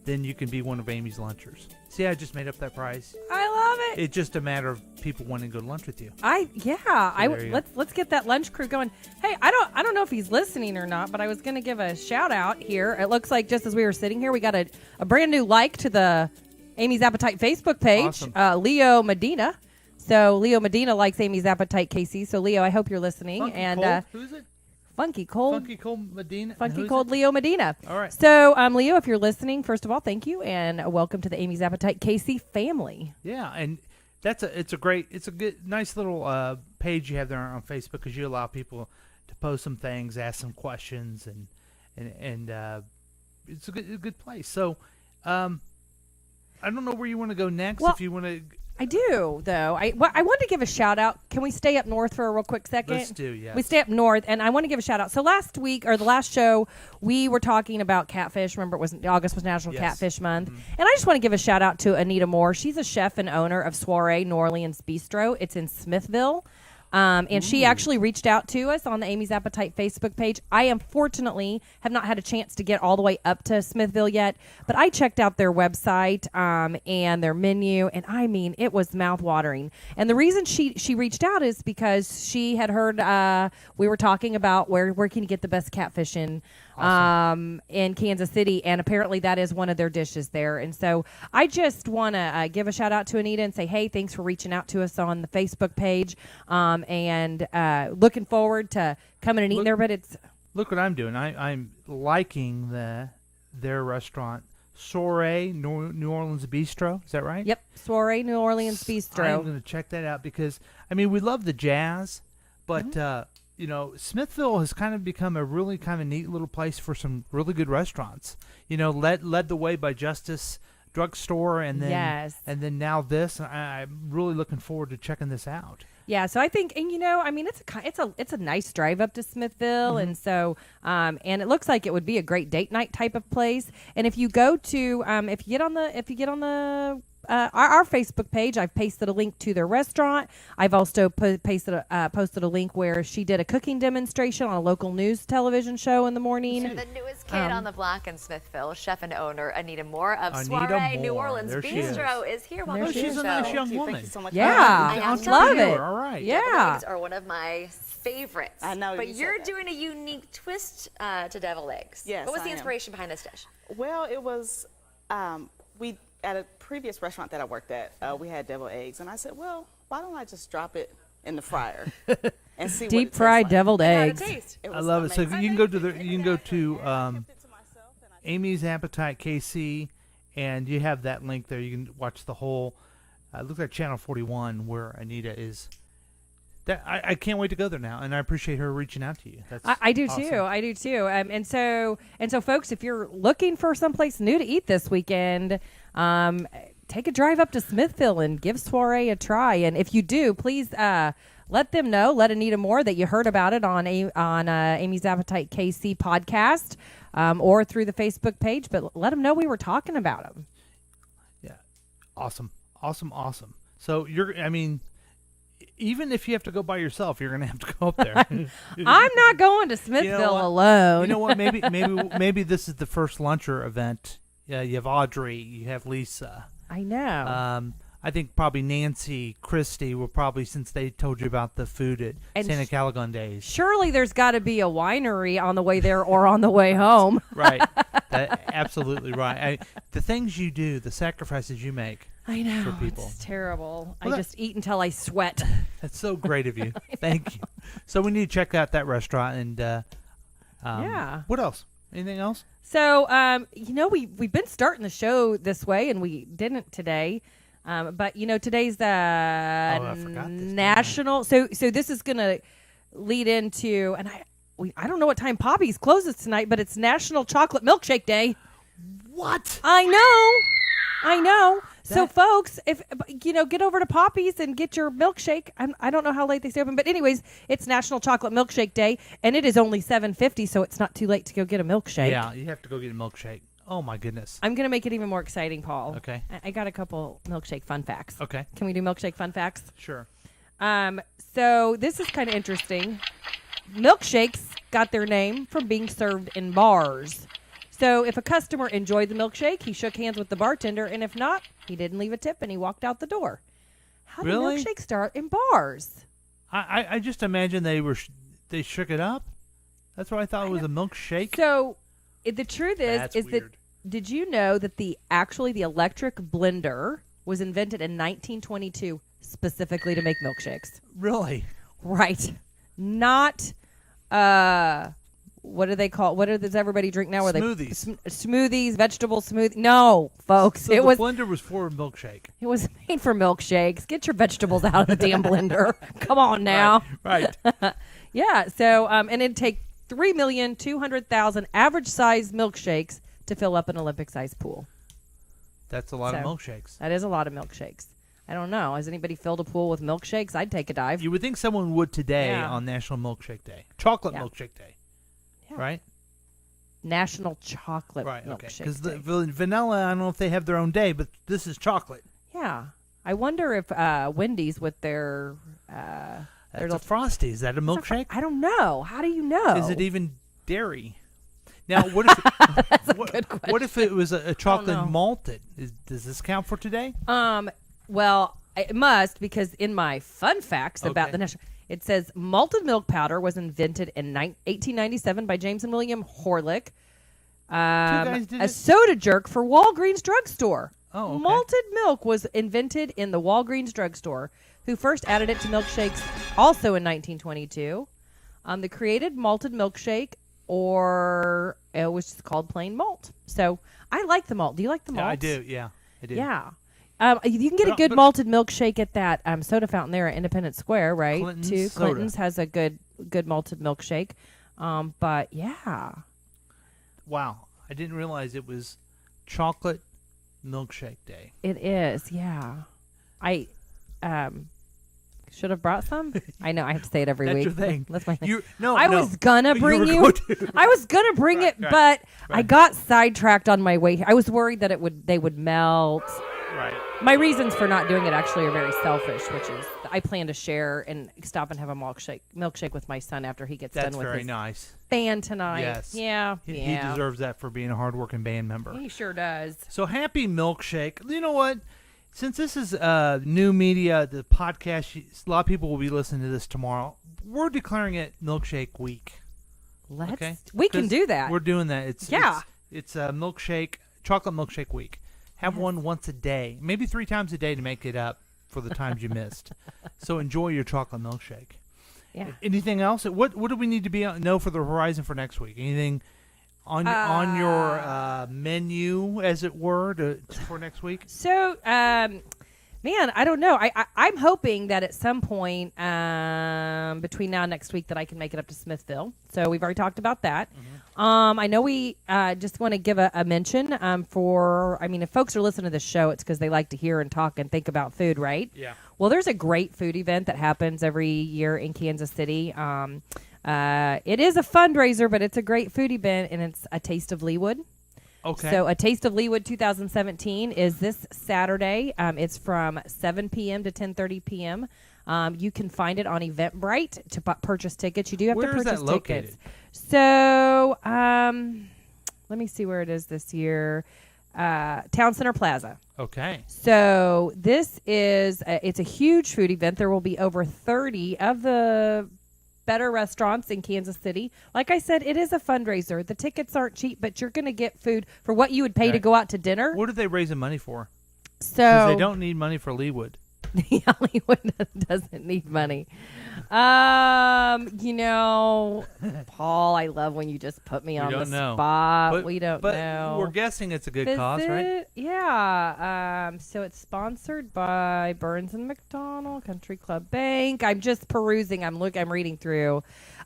then you can be one of Amy's lunchers. See, I just made up that price. I love it. It's just a matter of people wanting to go to lunch with you. Let's get that lunch crew going. Hey, I don't know if he's listening or not, but I was going to give a shout out here. It looks like just as we were sitting here, we got a brand new like to the Amy's Appetite Facebook page. Awesome. Leo Medina. So Leo Medina likes Amy's Appetite KC. So Leo, I hope you're listening. Funky Cold? Who's it? Funky Cold. Funky Cold Medina. Funky Cold Leo Medina. All right. So, Leo, if you're listening, first of all, thank you and welcome to the Amy's Appetite KC family. Yeah, and it's a good, nice little page you have there on Facebook because you allow people to post some things, ask some questions, and it's a good place. So, I don't know where you want to go next. Well, if you want to. I do, though. I want to give a shout out. Can we stay up north for a real quick second? Let's do, yes. We stay up north, and I want to give a shout out. So last week, or the last show, we were talking about catfish. Remember, August was National Catfish Month. Mm-hmm. And I just want to give a shout out to Anita Moore. She's a chef and owner of Soiree New Orleans Bistro. It's in Smithville. And she actually reached out to us on the Amy's Appetite Facebook page. I unfortunately have not had a chance to get all the way up to Smithville yet, but I checked out their website and their menu, and I mean, it was mouth-watering. And the reason she reached out is because she had heard we were talking about where can you get the best catfish in Kansas City, and apparently that is one of their dishes there. And so I just want to give a shout out to Anita and say, hey, thanks for reaching out to us on the Facebook page, and looking forward to coming and eating there. But Look what I'm doing. I'm liking their restaurant, Soiree New Orleans Bistro. Is that right? Yep, Soiree New Orleans Bistro. I'm going to check that out because, I mean, we love the jazz, but you know, Smithville has kind of become a really kind of neat little place for some really good restaurants. You know, led the way by Justice Drugstore, and then now this. I'm really looking forward to checking this out. Yeah, so I think, and you know, I mean, it's a nice drive up to Smithville, and so and it looks like it would be a great date night type of place. And if you go to if you get on the our Facebook page, I've pasted a link to their restaurant. I've also posted a link where she did a cooking demonstration on a local news television show in the morning. So the newest kid on the block in Smithville, chef and owner Anita Moore of Soiree New Orleans Bistro is here. Welcome to the she's show. a nice young Thank woman. you so much. Yeah, I love it. All right. Yeah, deviled eggs are one of my favorites. I know, but you you're said that. doing a unique twist to deviled eggs. Yes, What was I the am. inspiration behind this dish? Well, it was we at a previous restaurant that I worked at. We had deviled eggs, and I said, well, why don't I just drop it in the fryer and see deep what it fried tastes like. deviled How did eggs. it taste? It I was love it. So amazing. you can go to Amy's Appetite KC, and you have that link there. You can watch the whole. Look at Channel 41 where Anita is. I can't wait to go there now, and I appreciate her reaching out to you. I do awesome. too. I do too. And so, folks, if you're looking for someplace new to eat this weekend, take a drive up to Smithville and give Soiree a try. And if you do, please let them know. Let Anita Moore that you heard about it on Amy's Appetite KC podcast or through the Facebook page. But let them know we were talking about them. Yeah, awesome. So even if you have to go by yourself, you're gonna have to go up there. I'm not going to Smithville alone. You know what? Maybe this is the first luncher event. Yeah, you have Audrey, you have Lisa. I know. I think probably Nancy, Christy will probably, since they told you about the food at Santa Calagon Days. Surely there's got to be a winery on the way there or on the way home. Right. Absolutely right. The things you do, the sacrifices you make. I know. For people. It's terrible. Well, I just eat until I sweat. That's so great of you. Thank you. So we need to check out that restaurant and yeah. What else? Anything else? So we've been starting the show this way and we didn't today. But today's the national. So this is gonna lead into, and I don't know what time Poppy's closes tonight, but it's National Chocolate Milkshake Day. What? I know. So folks, if get over to Poppy's and get your milkshake. I don't know how late they stay open, but anyways, it's National Chocolate Milkshake Day, and it is only $7.50, so it's not too late to go get a milkshake. Yeah, you have to go get a milkshake. Oh my goodness. I'm gonna make it even more exciting, Paul. Okay. I got a couple milkshake fun facts. Okay. Can we do milkshake fun facts? Sure. So this is kind of interesting. Milkshakes got their name from being served in bars. So if a customer enjoyed the milkshake, he shook hands with the bartender, and if not, he didn't leave a tip and he walked out the door. How do Really? milkshakes start in bars? I just imagine they shook it up. That's what I thought it was a milkshake. So the truth That's is weird. that did you know that the electric blender was invented in 1922 specifically to make milkshakes? Really? Right. Not what do they call? What does everybody drink now? Smoothies. Smoothies, vegetable smoothie. No, folks, So the blender was for a milkshake. It was made for milkshakes. Get your vegetables out of the damn blender. Come on now. Right. Yeah. So and it'd take 3,200,000 average-sized milkshakes to fill up an Olympic-sized pool. That's a lot of So, milkshakes. That is a lot of milkshakes. I don't know. Has anybody filled a pool with milkshakes? I'd take a dive. You would think someone would today Yeah. on National Milkshake Day. Chocolate Yeah. Milkshake Day. Yeah. Right? National Chocolate Right, okay. Milkshake Because Day. the vanilla, I don't know if they have their own day, but this is chocolate. Yeah. I wonder if Wendy's with their... That's a Frosty. Is that a milkshake? I don't know. How do you know? Is it even dairy? Now, what if That's a good question. what if it was a chocolate know. malted? Does this count for today? Well, it must, because in my fun facts about Okay. the national, it says malted milk powder was invented in 1897 by James and William Horlick. guys did A it? soda jerk for Walgreens drugstore. Oh, okay. Malted milk was invented in the Walgreens drugstore, who first added it to milkshakes also in 1922. The created malted milkshake, or it was just called plain malt. So I like the malt. Do you like the malt? Yeah, I do. Yeah, I do. Yeah. You can get a But- good but- malted milkshake at that soda fountain there at Independence Square, right? Clinton's Too. Soda. Clinton's has a good malted milkshake. But yeah. Wow, I didn't realize it was chocolate milkshake day. It is, yeah. I should have brought some. I know I have to say it every That's week. your thing. That's my thing. I was gonna bring were you. going to. I was gonna bring it, Right, but I right. got sidetracked on my way. I was worried that they would melt. Right. My reasons for not doing it actually are very selfish, which is I plan to share and stop and have a milkshake with my son after he gets That's done with very his nice. band tonight. Yes. Yeah. He deserves that for being a hardworking band member. He sure does. So happy milkshake. You know what? Since this is new media, the podcast, a lot of people will be listening to this tomorrow. We're declaring it Milkshake Week. We can 'Cause do that. We're doing that. It's Yeah. It's a chocolate milkshake week. Have one once a day, maybe 3 times a day to make it up for the times you missed. So enjoy your chocolate milkshake. Yeah. Anything else? What do we need to know for the horizon for next week? Anything on your menu, as it were, for next week? So, man, I don't know. I'm hoping that at some point between now and next week that I can make it up to Smithville. So we've already talked about that. I know we just want to give a mention if folks are listening to this show, it's because they like to hear and talk and think about food, right? Yeah. Well, there's a great food event that happens every year in Kansas City. It is a fundraiser, but it's a great food event, and it's A Taste of Leawood. Okay. So A Taste of Leawood 2017 is this Saturday. It's from 7 p.m. to 10:30 p.m. You can find it on Eventbrite to purchase tickets. You do have Where to is purchase that located? tickets. So let me see where it is this year. Town Center Plaza. Okay. So this is it's a huge food event. There will be over 30 of the better restaurants in Kansas City. Like I said, it is a fundraiser. The tickets aren't cheap, but you're going to get food for what you would pay to Right. go out to dinner. What are they raising money for? So Because they don't need money for Leawood. Hollywood doesn't need money. Paul, I love when you just put me on the don't know. spot. We don't but know. we're guessing it's a good cause, right? Yeah. So it's sponsored by Burns and McDonnell Country Club Bank. I'm just perusing. I'm reading through.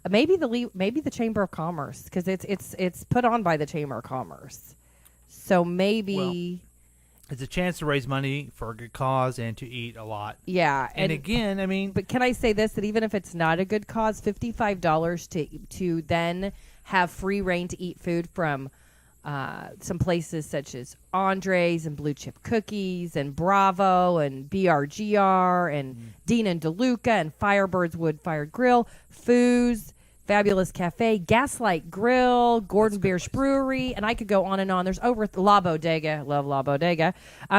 Maybe the Chamber of Commerce, because it's put on by the Chamber of Commerce. So maybe. It's a chance to raise money for a good cause and to eat a lot. Yeah. And again, I mean... But can I say this, that even if it's not a good cause, $55 to then have free reign to eat food from some places such as Andre's and Blue Chip Cookies and Bravo and BRGR and Dean and DeLuca and Firebird's Wood Fired Grill, Foos, Fabulous Cafe, Gaslight Grill, Gordon Biersch Brewery, and I could go on and on. There's over La Bodega. Love La Bodega.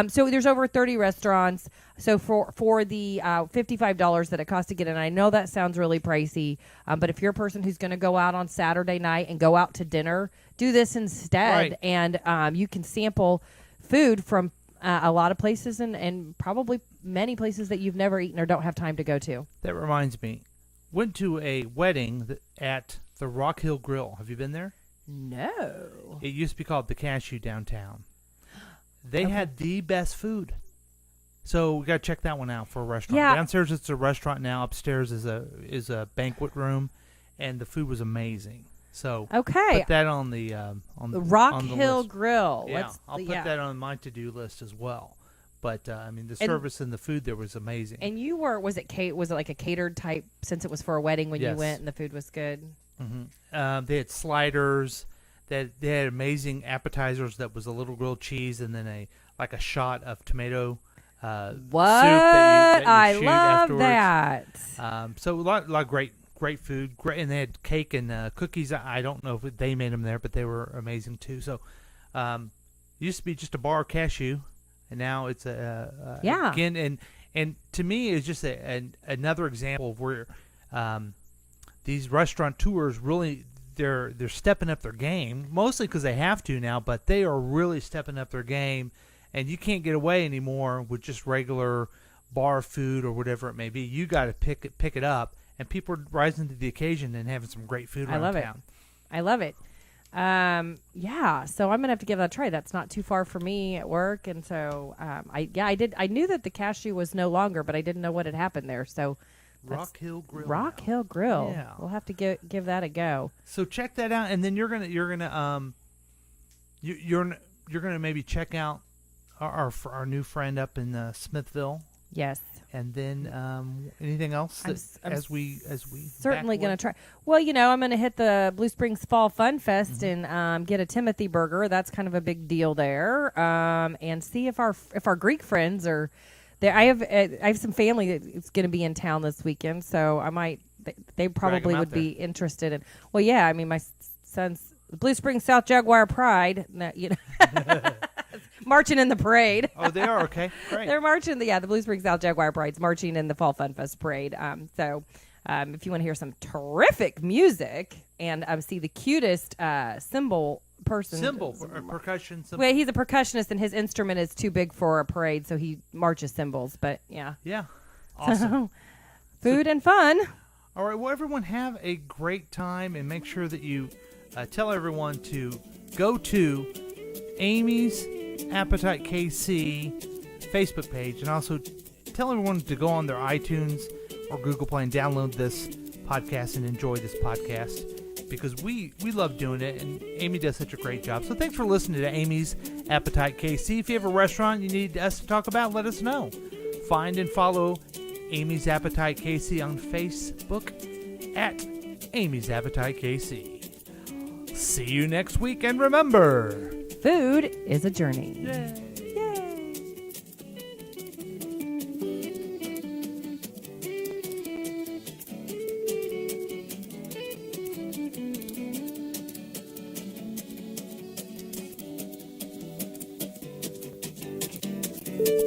So there's over 30 restaurants. So for the $55 that it costs to get in, I know that sounds really pricey, but if you're a person who's going to go out on Saturday night and go out to dinner, do this instead. Right. And you can sample food from a lot of places and probably many places that you've never eaten or don't have time to go to. That reminds me. Went to a wedding at the Rock Hill Grill. Have you been there? No. It used to be called the Cashew downtown. They had the best food. So we got to check that one out for a restaurant. Yeah. Downstairs it's a restaurant now. Upstairs is a banquet room, and the food was amazing. So Okay. put that on the Rock on the Hill list. Grill. Yeah, I'll put that on my to-do list as well. But I mean, the service and the food there was amazing. And you were was it like a catered type since it was for a wedding when Yes. you went and the food was good? Mm-hmm. They had sliders. They had amazing appetizers. That was a little grilled cheese and then a shot of tomato What? soup that you I shoot love afterwards. that. So a lot of great food. Great, and they had cake and cookies. I don't know if they made them there, but they were amazing too. So it used to be just a bar of cashew, and now it's again. And to me, it's just another example of where these restaurateurs really they're stepping up their game, mostly because they have to now, but they are really stepping up their game, and you can't get away anymore with just regular bar food or whatever it may be. You got to pick it up, and people are rising to the occasion and having some great food around town. I love it. Yeah, so I'm gonna have to give that a try. That's not too far from me at work, and so I knew that the cashew was no longer, but I didn't know what had happened there. So Rock Hill Grill. Rock Hill Grill. Yeah. We'll have to give that a go. So check that out, and then you're gonna maybe check out our new friend up in Smithville. Yes. And then anything else as we certainly going to try. Well, I'm going to hit the Blue Springs Fall Fun Fest and get a Timothy burger. That's kind of a big deal there. And see if our Greek friends are there. I have some family that's going to be in town this weekend, so I might. They probably would be interested in. Well, yeah. I mean, my son's Blue Springs South Jaguar Pride. Marching in the parade. Oh, they are? Okay, great. They're marching. The Blue Springs South Jaguar Pride's marching in the Fall Fun Fest parade. So if you want to hear some terrific music and see the cutest cymbal person. Percussion cymbal. Well, he's a percussionist, and his instrument is too big for a parade, so he marches cymbals. But, yeah. Yeah. Awesome. So, food and fun. All right. Well, everyone have a great time, and make sure that you tell everyone to go to Amy's Appetite KC Facebook page, and also tell everyone to go on their iTunes or Google Play and download this podcast and enjoy this podcast, because we love doing it, and Amy does such a great job. So thanks for listening to Amy's Appetite KC. If you have a restaurant you need us to talk about, let us know. Find and follow Amy's Appetite KC on Facebook at Amy's Appetite KC. See you next week, and remember, food is a journey. Yay. Yay.